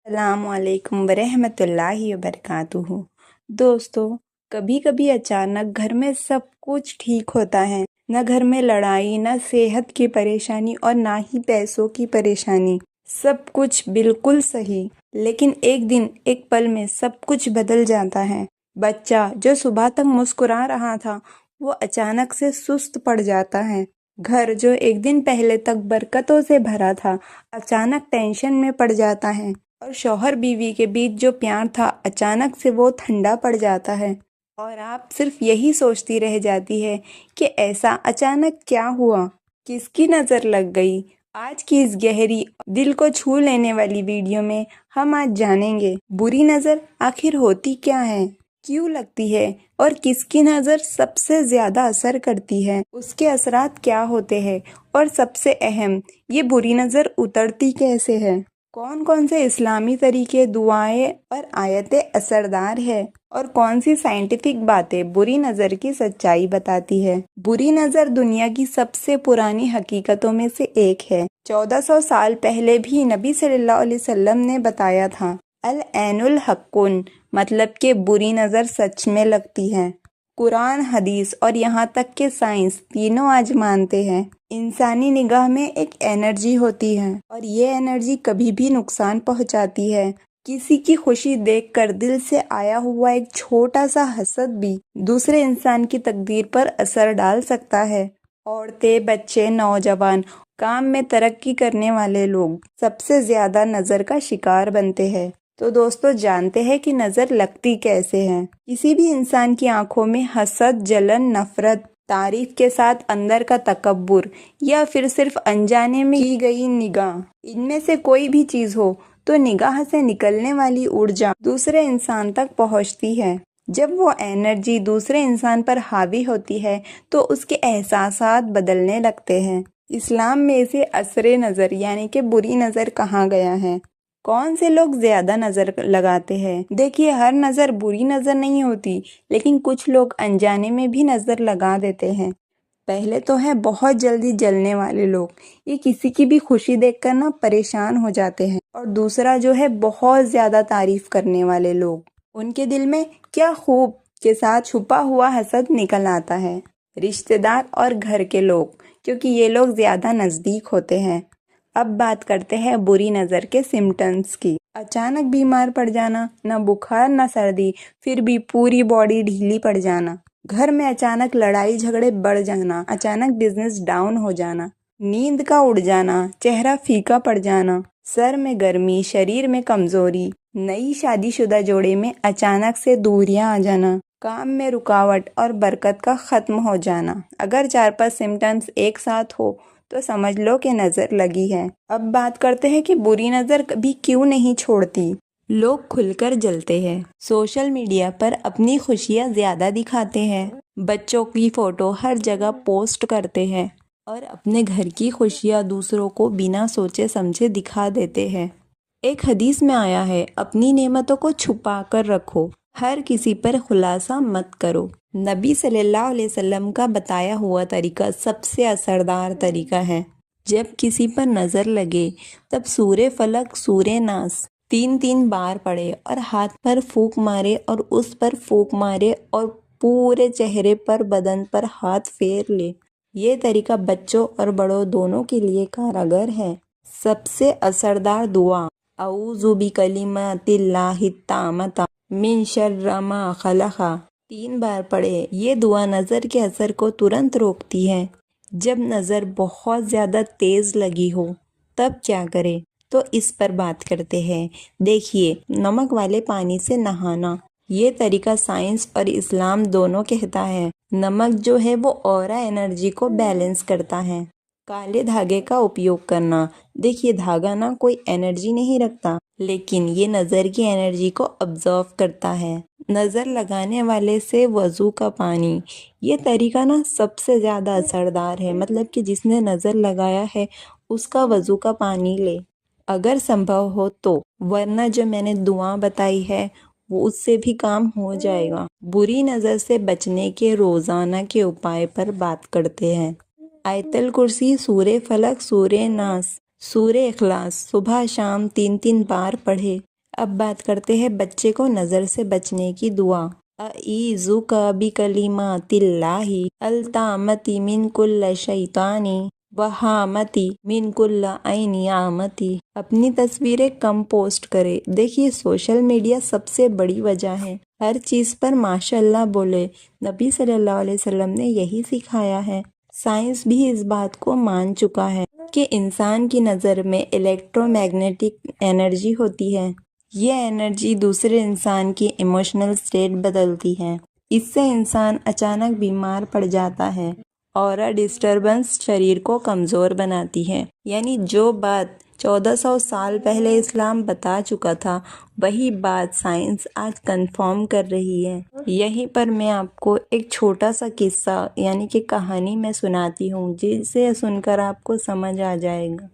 अस्सलाम वालेकुम वरहमतुल्लाहि वबरकातुहू। दोस्तों, कभी कभी अचानक घर में सब कुछ ठीक होता है। न घर में लड़ाई, न सेहत की परेशानी और ना ही पैसों की परेशानी। सब कुछ बिल्कुल सही। लेकिन एक दिन, एक पल में सब कुछ बदल जाता है। बच्चा जो सुबह तक मुस्कुरा रहा था, वो अचानक से सुस्त पड़ जाता है। घर जो एक दिन पहले तक बरकतों से भरा था, अचानक टेंशन में पड़ जाता है। और शौहर बीवी के बीच जो प्यार था, अचानक से वो ठंडा पड़ जाता है। और आप सिर्फ यही सोचती रह जाती है कि ऐसा अचानक क्या हुआ, किसकी नज़र लग गई। आज की इस गहरी, दिल को छू लेने वाली वीडियो में हम आज जानेंगे बुरी नज़र आखिर होती क्या है, क्यों लगती है और किसकी नज़र सबसे ज़्यादा असर करती है, उसके असरात क्या होते हैं और सबसे अहम, ये बुरी नज़र उतरती कैसे है। कौन कौन से इस्लामी तरीके, दुआएं और आयतें असरदार है और कौन सी साइंटिफिक बातें बुरी नज़र की सच्चाई बताती है। बुरी नज़र दुनिया की सबसे पुरानी हकीकतों में से एक है। 1400 साल पहले भी नबी सल्लल्लाहु अलैहि वसल्लम ने बताया था, अल ऐनुल हक्कुन, मतलब कि बुरी नज़र सच में लगती है। कुरान, हदीस और यहाँ तक कि साइंस तीनों आज मानते हैं इंसानी निगाह में एक एनर्जी होती है और ये एनर्जी कभी भी नुकसान पहुंचाती है। किसी की खुशी देखकर दिल से आया हुआ एक छोटा सा हसद भी दूसरे इंसान की तकदीर पर असर डाल सकता है। औरतें, बच्चे, नौजवान, काम में तरक्की करने वाले लोग सबसे ज्यादा नजर का शिकार बनते हैं। तो दोस्तों, जानते हैं कि नजर लगती कैसे है। किसी भी इंसान की आंखों में हसद, जलन, नफरत, तारीफ के साथ अंदर का तकब्बुर या फिर सिर्फ अनजाने में की गई निगाह, इनमें से कोई भी चीज हो तो निगाह से निकलने वाली ऊर्जा दूसरे इंसान तक पहुंचती है। जब वो एनर्जी दूसरे इंसान पर हावी होती है तो उसके एहसासात बदलने लगते हैं। इस्लाम में इसे असरे नज़र यानी कि बुरी नज़र कहा गया है। कौन से लोग ज्यादा नजर लगाते हैं? देखिए, हर नजर बुरी नजर नहीं होती, लेकिन कुछ लोग अनजाने में भी नजर लगा देते हैं। पहले तो है बहुत जल्दी जलने वाले लोग, ये किसी की भी खुशी देखकर ना परेशान हो जाते हैं। और दूसरा जो है बहुत ज्यादा तारीफ करने वाले लोग, उनके दिल में क्या खूब के साथ छुपा हुआ हसद निकल आता है। रिश्तेदार और घर के लोग, क्योंकि ये लोग ज्यादा नजदीक होते हैं। अब बात करते हैं बुरी नज़र के सिम्टम्स की। अचानक बीमार पड़ जाना, न बुखार न सर्दी, फिर भी पूरी बॉडी ढीली पड़ जाना। घर में अचानक लड़ाई झगड़े बढ़ जाना, अचानक बिजनेस डाउन हो जाना, नींद का उड़ जाना, चेहरा फीका पड़ जाना, सर में गर्मी, शरीर में कमजोरी, नई शादीशुदा जोड़े में अचानक से दूरियां आ जाना, काम में रुकावट और बरकत का खत्म हो जाना। अगर 4-5 सिम्टम्स एक साथ हो तो समझ लो कि नजर लगी है। अब बात करते हैं कि बुरी नजर कभी क्यों नहीं छोड़ती। लोग खुलकर जलते हैं, सोशल मीडिया पर अपनी खुशियां ज्यादा दिखाते हैं, बच्चों की फोटो हर जगह पोस्ट करते हैं और अपने घर की खुशियां दूसरों को बिना सोचे समझे दिखा देते हैं। एक हदीस में आया है, अपनी नेमतों को छुपा कर रखो, हर किसी पर खुलासा मत करो। नबी सल्लल्लाहु अलैहि वसल्लम का बताया हुआ तरीका सबसे असरदार तरीका है। जब किसी पर नजर लगे तब सूरे फलक, सूरे नास 3-3 बार पढ़े और हाथ पर फूंक मारे और उस पर फूंक मारे और पूरे चेहरे पर, बदन पर हाथ फेर ले। ये तरीका बच्चों और बड़ों दोनों के लिए कारगर है। सबसे असरदार दुआ, औज़ु बिकलिमातिल्लाहि ताम्मता मिन शर्रि मा खलक़ा, 3 बार पढ़े। ये दुआ नज़र के असर को तुरंत रोकती है। जब नज़र बहुत ज़्यादा तेज़ लगी हो तब क्या करें, तो इस पर बात करते हैं। देखिए, नमक वाले पानी से नहाना, ये तरीका साइंस और इस्लाम दोनों कहता है। नमक जो है वो ऑरा एनर्जी को बैलेंस करता है। काले धागे का उपयोग करना, देखिए धागा ना कोई एनर्जी नहीं रखता, लेकिन ये नज़र की एनर्जी को ऑब्जर्व करता है। नज़र लगाने वाले से वज़ू का पानी, ये तरीका ना सबसे ज़्यादा असरदार है। मतलब कि जिसने नज़र लगाया है उसका वज़ू का पानी ले, अगर संभव हो तो, वरना जो मैंने दुआ बताई है वो उससे भी काम हो जाएगा। बुरी नज़र से बचने के रोज़ाना के उपाय पर बात करते हैं। आयतल कुर्सी, सूरे फलक, सूरे नास, सूरे इखलास सुबह शाम 3-3 बार पढ़े। اب بات کرتے ہیں بچے کو نظر سے بچنے کی دعا۔ اعوذک بکلمات اللہ التامۃ من کل شیطان وہامۃ من کل عین عامۃ۔ اپنی تصویریں کم پوسٹ کرے۔ دیکھیے سوشل میڈیا سب سے بڑی وجہ ہے، ہر چیز پر ماشاء اللہ بولے۔ نبی صلی اللہ علیہ وسلم نے یہی سکھایا ہے۔ سائنس بھی اس بات کو مان چکا ہے کہ انسان کی نظر میں الیکٹرو میگنیٹک انرجی ہوتی ہے۔ یہ انرجی دوسرے انسان کی ایموشنل سٹیٹ بدلتی ہے۔ اس سے انسان اچانک بیمار پڑ جاتا ہے۔ اورا ڈسٹربنس شریر کو کمزور بناتی ہے۔ یعنی جو بات 1400 سال پہلے اسلام بتا چکا تھا، وہی بات سائنس آج کنفرم کر رہی ہے۔ یہیں پر میں آپ کو ایک چھوٹا سا قصہ یعنی کہ کہانی میں سناتی ہوں، جسے سن کر آپ کو سمجھ آ جائے گا۔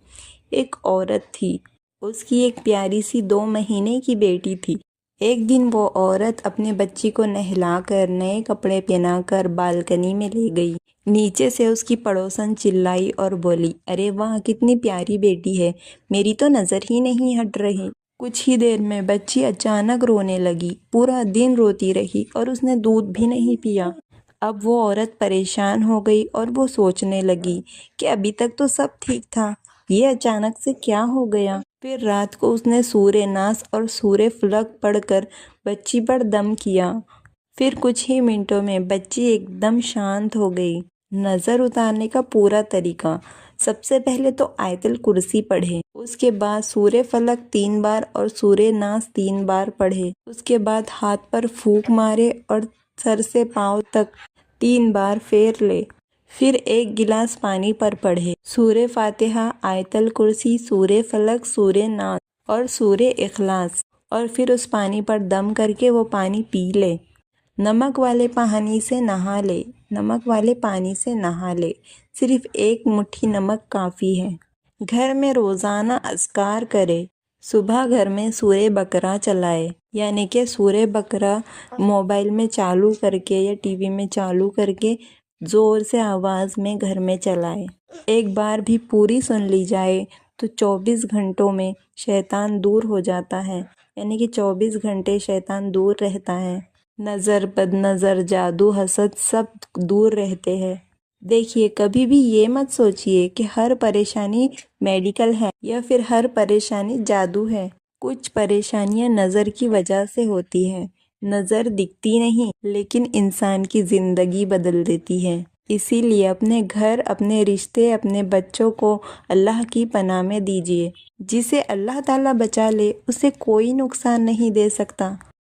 ایک عورت تھی، اس کی ایک پیاری سی 2 مہینے کی بیٹی تھی۔ ایک دن وہ عورت اپنے بچی کو نہلا کر نئے کپڑے پہنا کر بالکنی میں لے گئی۔ نیچے سے اس کی پڑوسن چلائی اور بولی، ارے واہ کتنی پیاری بیٹی ہے، میری تو نظر ہی نہیں ہٹ رہی۔ کچھ ہی دیر میں بچی اچانک رونے لگی، پورا دن روتی رہی اور اس نے دودھ بھی نہیں پیا۔ اب وہ عورت پریشان ہو گئی اور وہ سوچنے لگی کہ ابھی تک تو سب ٹھیک تھا، یہ اچانک سے کیا ہو گیا۔ پھر رات کو اس نے سورہ ناس اور سورہ فلق پڑھ کر بچی پر دم کیا۔ پھر کچھ ہی منٹوں میں بچی ایک دم شانت ہو گئی۔ نظر اتارنے کا پورا طریقہ: سب سے پہلے تو آیت الکرسی پڑھے، اس کے بعد سورہ فلق 3 بار اور سورہ ناس 3 بار پڑھے۔ اس کے بعد ہاتھ پر پھونک مارے اور سر سے پاؤں تک 3 بار پھیر لے۔ پھر 1 گلاس پانی پر پڑھے، سورہ فاتحہ، آیت الکرسی، سورہ فلق، سورہ ناس اور سورہ اخلاص، اور پھر اس پانی پر دم کر کے وہ پانی پی لے۔ نمک والے پانی سے نہا لے، نمک والے پانی سے نہا لے، صرف 1 مٹھی نمک کافی ہے۔ گھر میں روزانہ اذکار کرے۔ صبح گھر میں سورہ بقرہ چلائے، یعنی کہ سورہ بقرہ موبائل میں چالو کر کے یا ٹی وی میں چالو کر کے زور سے آواز میں گھر میں چلائے۔ ایک بار بھی پوری سن لی جائے تو 24 گھنٹوں میں شیطان دور ہو جاتا ہے، یعنی کہ 24 گھنٹے شیطان دور رہتا ہے۔ نظر، بد نظر، جادو، حسد سب دور رہتے ہیں۔ دیکھیے کبھی بھی یہ مت سوچئے کہ ہر پریشانی میڈیکل ہے یا پھر ہر پریشانی جادو ہے۔ کچھ پریشانیاں نظر کی وجہ سے ہوتی ہیں۔ نظر دکھتی نہیں لیکن انسان کی زندگی بدل دیتی ہے۔ اسی لیے اپنے گھر، اپنے رشتے، اپنے بچوں کو اللہ کی پناہ میں دیجیے۔ جسے اللہ تعالیٰ بچا لے اسے کوئی نقصان نہیں دے سکتا۔